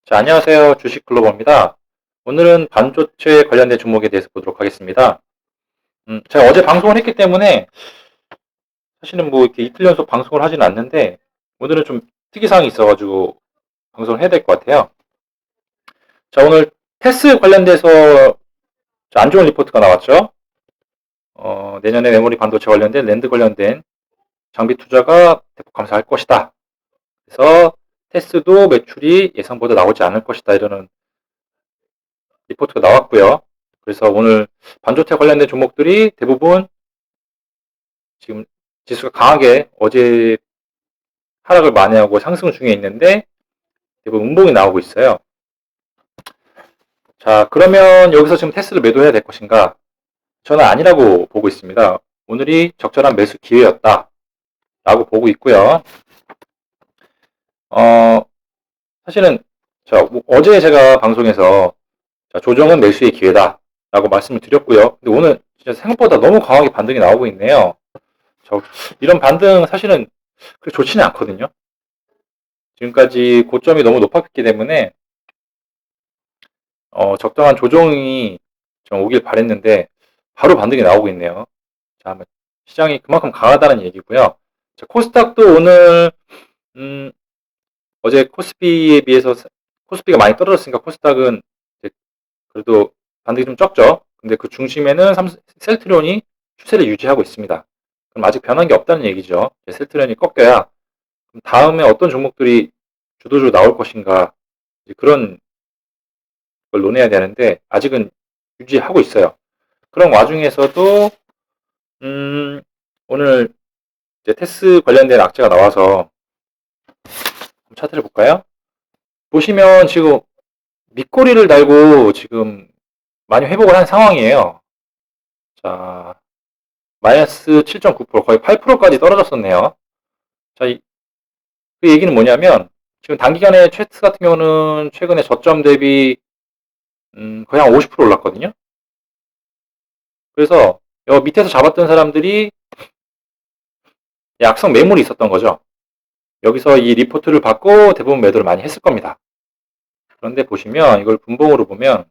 자, 안녕하세요. 주식글로벌입니다. 오늘은 반도체 관련된 종목에 대해서 보도록 하겠습니다. 제가 어제 방송을 했기 때문에 사실은 뭐 이렇게 이틀 연속 방송을 하지는 않는데 오늘은 좀 특이사항이 있어가지고 방송을 해야 될 것 같아요. 자, 오늘 테스 관련돼서 안 좋은 리포트가 나왔죠. 내년에 메모리 반도체 관련된 랜드 관련된 장비 투자가 대폭 감소할 것이다. 그래서 테스도 매출이 예상보다 나오지 않을 것이다. 이러는 리포트가 나왔고요. 그래서 오늘 반도체 관련된 종목들이 대부분 지금 지수가 강하게 어제 하락을 만회하고 상승 중에 있는데 대부분 음봉이 나오고 있어요. 자, 그러면 여기서 지금 테스를 매도해야 될 것인가? 저는 아니라고 보고 있습니다. 오늘이 적절한 매수 기회였다 라고 보고 있고요. 사실은 어제 제가 방송에서 조정은 매수의 기회다 라고 말씀을 드렸고요. 근데 오늘 진짜 생각보다 너무 강하게 반등이 나오고 있네요. 이런 반등 사실은 그렇게 좋지는 않거든요. 지금까지 고점이 너무 높았기 때문에 적당한 조정이 좀 오길 바랬는데 바로 반등이 나오고 있네요. 자, 시장이 그만큼 강하다는 얘기고요. 자, 코스닥도 오늘 어제 코스피에 비해서 코스피가 많이 떨어졌으니까 코스닥은 그래도 반등이 좀 적죠. 근데 그 중심에는 셀트리온이 추세를 유지하고 있습니다. 그럼 아직 변한 게 없다는 얘기죠. 셀트리온이 꺾여야 다음에 어떤 종목들이 주도적으로 나올 것인가 그런 걸 논해야 되는데 아직은 유지하고 있어요. 그런 와중에서도 오늘 이제 테스 관련된 악재가 나와서 차트를 볼까요? 보시면 지금 밑꼬리를 달고 지금 많이 회복을 한 상황이에요. 자, 마이너스 7.9% 거의 8%까지 떨어졌었네요. 자, 그 얘기는 뭐냐면 지금 단기간에 테스 같은 경우는 최근에 저점 대비 거의 한 50% 올랐거든요. 그래서 밑에서 잡았던 사람들이 약성 매물이 있었던 거죠. 여기서 이 리포트를 받고 대부분 매도를 많이 했을 겁니다. 그런데 보시면 이걸 분봉으로 보면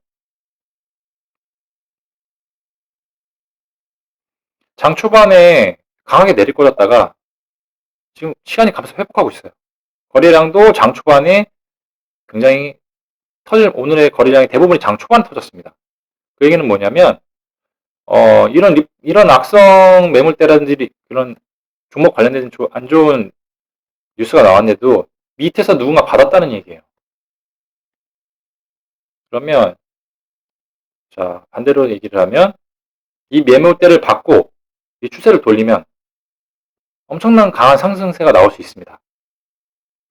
장 초반에 강하게 내리꽂았다가 지금 시간이 가면서 회복하고 있어요. 거래량도 장 초반에 굉장히 오늘의 거래량이 대부분이 장 초반에 터졌습니다. 그 얘기는 뭐냐면 이런 악성 매물대라든지 그런 종목 관련된 안 좋은 뉴스가 나왔는데도 밑에서 누군가 받았다는 얘기예요. 그러면 자, 반대로 얘기를 하면 이 매물대를 받고 이 추세를 돌리면 엄청난 강한 상승세가 나올 수 있습니다.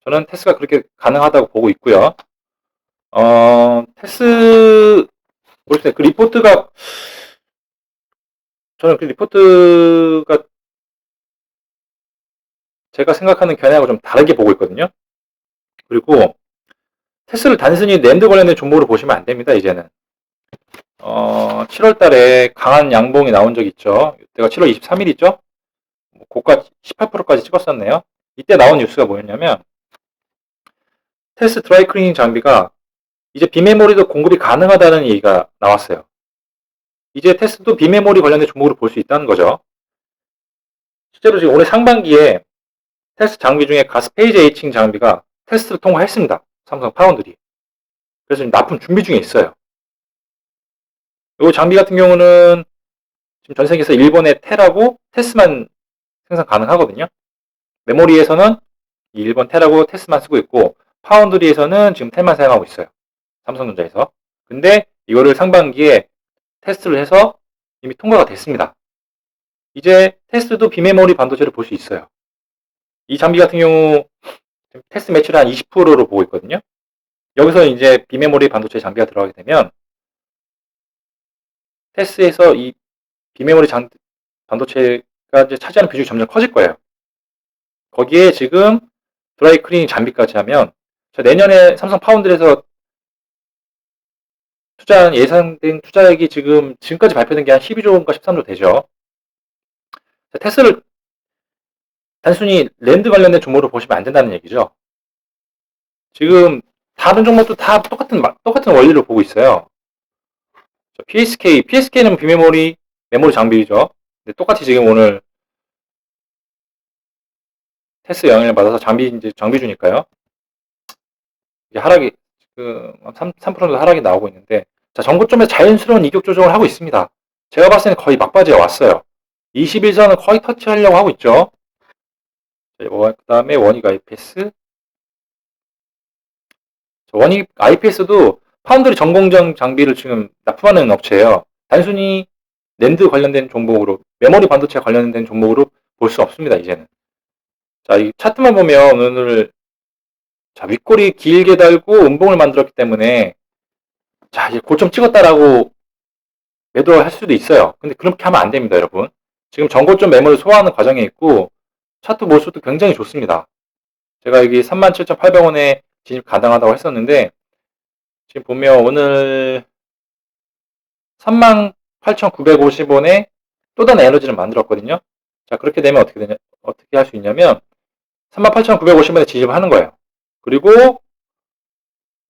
저는 테스가 그렇게 가능하다고 보고 있고요. 테스 볼 때 그 리포트가 저는 그 리포트가 제가 생각하는 견해하고 좀 다르게 보고 있거든요. 그리고 테스를 단순히 랜드 관련된 종목으로 보시면 안 됩니다. 이제는 7월 달에 강한 양봉이 나온 적 있죠. 이때가 7월 23일이죠. 고가 18%까지 찍었었네요. 이때 나온 뉴스가 뭐였냐면 테스 드라이클리닝 장비가 이제 비메모리도 공급이 가능하다는 얘기가 나왔어요. 이제 테스도 비메모리 관련된 종목으로 볼 수 있다는 거죠. 실제로 지금 올해 상반기에 테스트 장비 중에 가스페이지 에이칭 장비가 테스트를 통과했습니다. 삼성 파운드리. 그래서 지금 납품 준비 중에 있어요. 이 장비 같은 경우는 지금 전 세계에서 일본의 테라고 테스만 생산 가능하거든요. 메모리에서는 일본 테라고 테스만 쓰고 있고 파운드리에서는 지금 텔만 사용하고 있어요. 삼성전자에서. 근데 이거를 상반기에 테스트를 해서 이미 통과가 됐습니다. 이제 테스트도 비메모리 반도체를 볼 수 있어요. 이 장비 같은 경우 테스트 매출을 한 20%로 보고 있거든요. 여기서 이제 비메모리 반도체 장비가 들어가게 되면 테스트에서 이 비메모리 반도체가 이제 차지하는 비중이 점점 커질 거예요. 거기에 지금 드라이 클리닝 장비까지 하면 내년에 삼성 파운드에서 투자한 예상된 투자액이 지금까지 발표된 게 한 12조 원가 13조 되죠. 테스를 단순히 랜드 관련된 종목으로 보시면 안 된다는 얘기죠. 지금 다른 종목도 다 똑같은 원리를 보고 있어요. PSK는 비메모리 메모리 장비죠. 근데 똑같이 지금 오늘 테스 영향을 받아서 장비주니까요. 이제 하락이 지금 3% 정도 하락이 나오고 있는데, 자, 전고점에 자연스러운 이격 조정을 하고 있습니다. 제가 봤을 때는 거의 막바지에 왔어요. 21선은 거의 터치하려고 하고 있죠. 그 다음에 원익 IPS. 원익 IPS도 파운드리 전공정 장비를 지금 납품하는 업체예요. 단순히 낸드 관련된 종목으로, 메모리 반도체 관련된 종목으로 볼 수 없습니다, 이제는. 자, 이 차트만 보면 오늘, 자, 윗꼬리 길게 달고 음봉을 만들었기 때문에, 자, 이제 고점 찍었다라고 매도할 수도 있어요. 근데 그렇게 하면 안 됩니다, 여러분. 지금 전고점 매물을 소화하는 과정에 있고, 차트 모습도 굉장히 좋습니다. 제가 여기 37,800원에 진입 가능하다고 했었는데, 지금 보면 오늘 38,950원에 또 다른 에너지를 만들었거든요. 자, 그렇게 되면 어떻게 할 수 있냐면, 38,950원에 진입을 하는 거예요. 그리고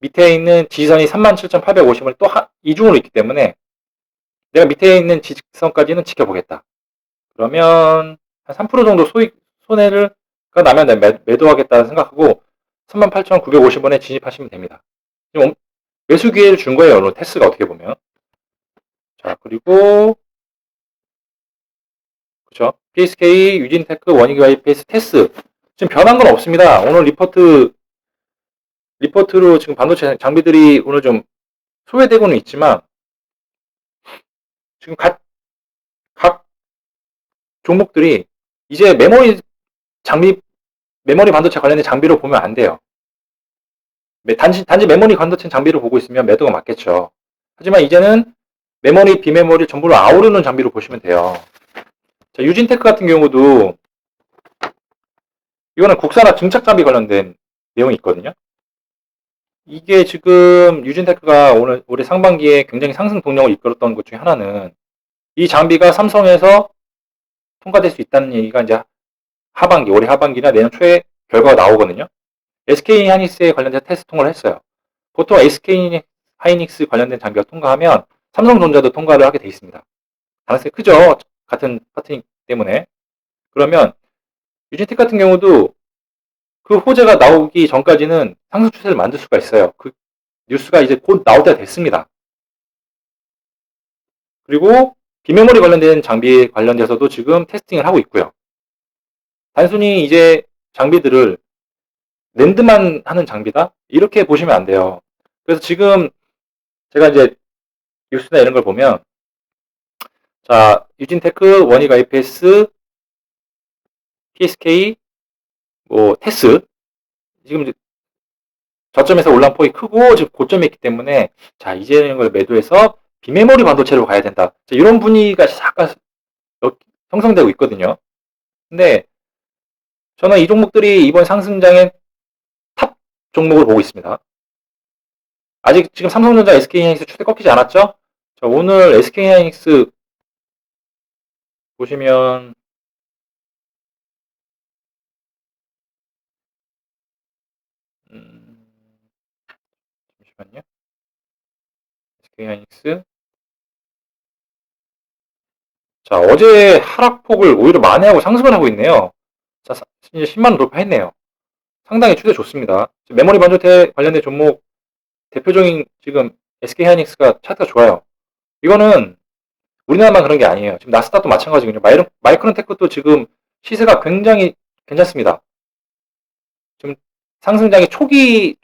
밑에 있는 지지선이 37,850원이 또 이중으로 있기 때문에, 내가 밑에 있는 지지선까지는 지켜보겠다. 그러면 한 3% 정도 손해가 나면 매도하겠다는 생각하고 38,950원에 진입하시면 됩니다. 지금 매수 기회를 준 거예요, 오늘 테스가 어떻게 보면. 자, 그리고 그렇죠. PSK, 유진테크, 원익 IPS, 테스. 지금 변한 건 없습니다. 오늘 리포트로 지금 반도체 장비들이 오늘 좀 소외되고는 있지만 지금 각 종목들이 이제 메모리 반도체 관련된 장비로 보면 안 돼요. 단지 메모리 반도체 장비로 보고 있으면 매도가 맞겠죠. 하지만 이제는 메모리, 비메모리 전부를 아우르는 장비로 보시면 돼요. 자, 유진테크 같은 경우도 이거는 국산화 증착 장비 관련된 내용이 있거든요. 이게 지금 유진테크가 올해 상반기에 굉장히 상승 동력을 이끌었던 것 중에 하나는 이 장비가 삼성에서 통과될 수 있다는 얘기가 이제 올해 하반기나 내년 초에 결과가 나오거든요. SK 하이닉스에 관련된 테스트 통과를 했어요. 보통 SK 하이닉스 관련된 장비가 통과하면 삼성전자도 통과를 하게 돼 있습니다. 가능성이 크죠. 같은 파트이기 때문에. 그러면 유진텍 같은 경우도 그 호재가 나오기 전까지는 상승 추세를 만들 수가 있어요. 그 뉴스가 이제 곧 나올 때가 됐습니다. 그리고 비메모리 관련된 장비 관련돼서도 지금 테스팅을 하고 있고요. 단순히 이제 장비들을 랜드만 하는 장비다? 이렇게 보시면 안 돼요. 그래서 지금 제가 이제 뉴스나 이런 걸 보면, 자, 유진테크, 원익 IPS, PSK, 테스, 지금 저점에서 올라온 폭이 크고 지금 고점에 있기 때문에, 자, 이제는 걸 매도해서 비메모리 반도체로 가야 된다. 자, 이런 분위기가 잠깐 형성되고 있거든요. 근데 저는 이 종목들이 이번 상승장의 탑 종목을 보고 있습니다. 아직 지금 삼성전자, SK하이닉스 추세 꺾이지 않았죠? 자, 오늘 SK하이닉스 보시면 잠시만요. SK하이닉스. 자, 어제 하락폭을 오히려 만회하고 상승을 하고 있네요. 자, 이제 10만원 돌파했네요. 상당히 추세 좋습니다. 메모리 반도체 관련된 종목 대표적인 지금 SK하이닉스가 차트가 좋아요. 이거는 우리나라만 그런 게 아니에요. 지금 나스닥도 마찬가지거든요. 마이크론테크도 지금 시세가 굉장히 괜찮습니다. 지금 상승장의 초기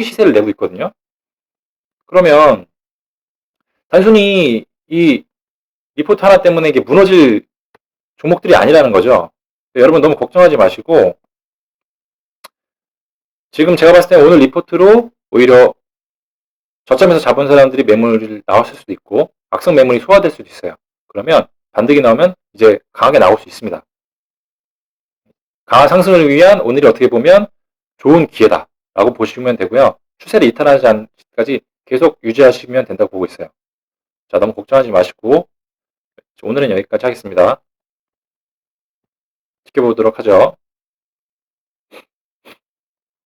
시세를 내고 있거든요. 그러면 단순히 이 리포트 하나 때문에 이게 무너질 종목들이 아니라는 거죠. 여러분 너무 걱정하지 마시고, 지금 제가 봤을 때 오늘 리포트로 오히려 저점에서 잡은 사람들이 매물이 나왔을 수도 있고 악성 매물이 소화될 수도 있어요. 그러면 반등이 나오면 이제 강하게 나올 수 있습니다. 강한 상승을 위한 오늘이 어떻게 보면 좋은 기회다라고 보시면 되고요. 추세를 이탈하지 않기까지 계속 유지하시면 된다고 보고 있어요. 자, 너무 걱정하지 마시고 오늘은 여기까지 하겠습니다. 지켜보도록 하죠.